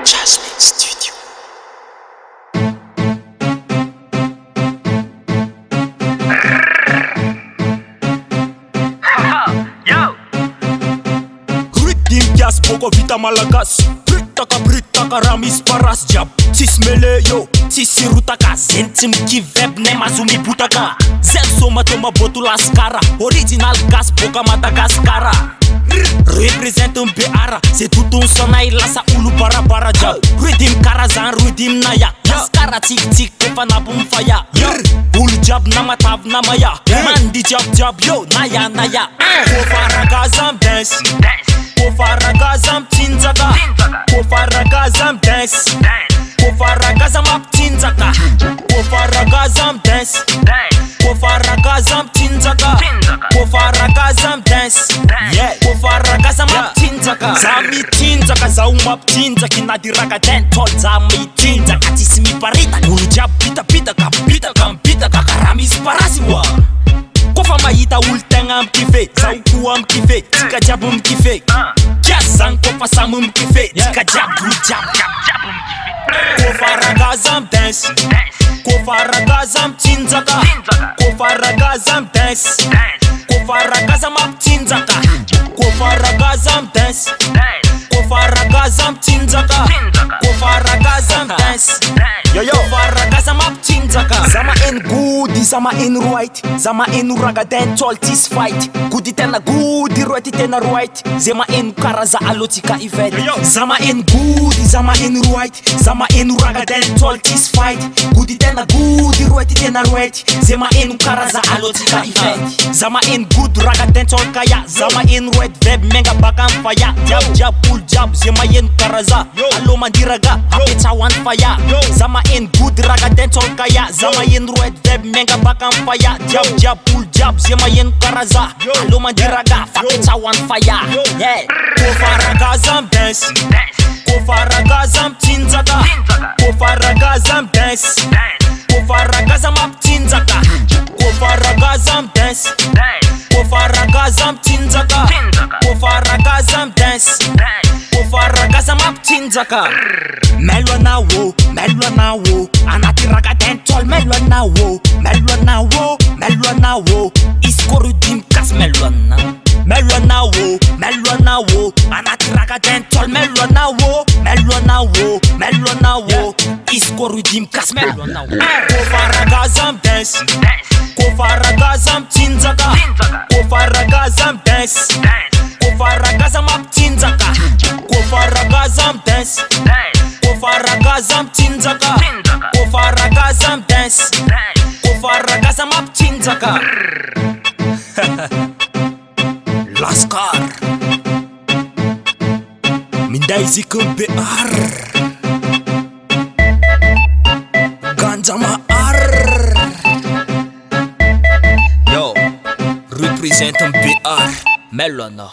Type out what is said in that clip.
Jasmine Studio. Yo! Rhythm gas poko vita malagasy. Britaka ramis paras jab. Tis mele yo, tis sirutaka. Zentim kiveb ne mazumi butaka. Zen soma toma botu lascara. Original gas boka Madagascara. Represent un beara. C'est tout un sonai lasa ulu bara jab. Rhythm karazan, rhythm naya. Lascara tik tik kefana bum faya. Ulu jab namatav namaya. Mandi jab yo, naya. Kofaragazam dance. Kofaragazam tinzaka. Kofaragazam dance. Kofaragazam up tinzaka. Kofaragazam dance. Kofaragazam tinzaka. Kofaragazam dance. Yeah. Kofaragazam up tinzaka. Zami tinzaka zaumap tinzaki nadiraga dancehall zami tinzaka tisimi parita. Ulu jab pita karamis parasiwa. Kofa mahita olo tegna mikifé, zaho koa mikifé, tsika jiaby mikifé. Kiasy zany kofa samy mikifé, tsika jiaby mikifé. Kofaragazam dance, kofaragazam tinzaka, kofaragazam dance, kofaragazam tinzaka, kofaragazam dance, kofaragazam tinzaka, kofaragazam dance. Yo kofaragazam tinzaka. Zama en goody, zama en right, zama en raga dancehall tis fight. Goody tena goody, right tena right. Zama en karaza alotika event. Zama en goody, zama en right, zama en raga dancehall tis fight. Goody tena goody, right tena right. Zama en karaza alotika event. Zama en good raga dancehall kaya. Zama en right web menga bakan fire. Jab pull jab, zama en karaza. Alo mandiraga, apeta one fire. Zama en good raga dancehall kaya. Zama en right web menga bakan fire. Jab pull jab, zama en karaza. Alo mandiraga, apeta one fire. Yeah. Kofaragazam dance. Kofaragazam tinzaka. Kofaragazam dance. Kofaragazam up tinzaka. Kofaragazam dance. Kofaragazam tinzaka. Kofaragazam dance. Kofaragazam up tinzaka. Melwana wo, anati raga dancehall melwana wo, iskorudim kas melwana. Melwana wo, anati raga dancehall melwana wo, iskorudim kas melwana wo. Kofaragazam dance, kofaragazam tinzaka, kofaragazam dance, kofaragazam up tinzaka, kofaragazam dance, kofaragazam tinzaka, kofaragazam dance, kofaragazam up tinzaka. Laskar Mindaizi kumbear Ganjama ar. Yo, represent BR Melona.